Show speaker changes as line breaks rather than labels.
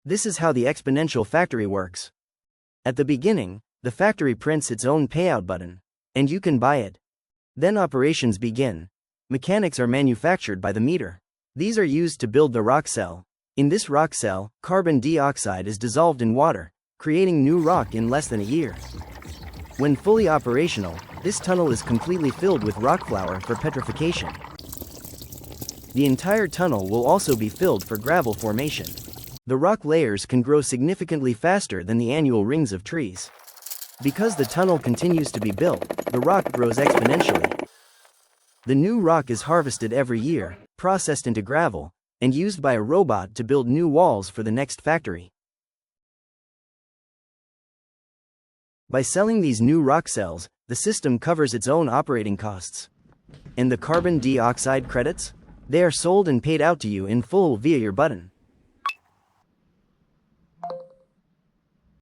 This is how the exponential factory works. At the beginning, the factory prints its own payout button, and you can buy it. Then operations begin. Mechanics are manufactured by the meter. These are used to build the rock cell. In this rock cell, carbon dioxide is dissolved in water, creating new rock in less than a year. When fully operational, this tunnel is completely filled with rock flour for petrification. The entire tunnel will also be filled for gravel formation. The rock layers can grow significantly faster than the annual rings of trees. Because the tunnel continues to be built, the rock grows exponentially. The new rock is harvested every year, processed into gravel, and used by a robot to build new walls for the next factory. By selling these new rock cells, the system covers its own operating costs. And the carbon dioxide credits? They are sold and paid out to you in full via your button.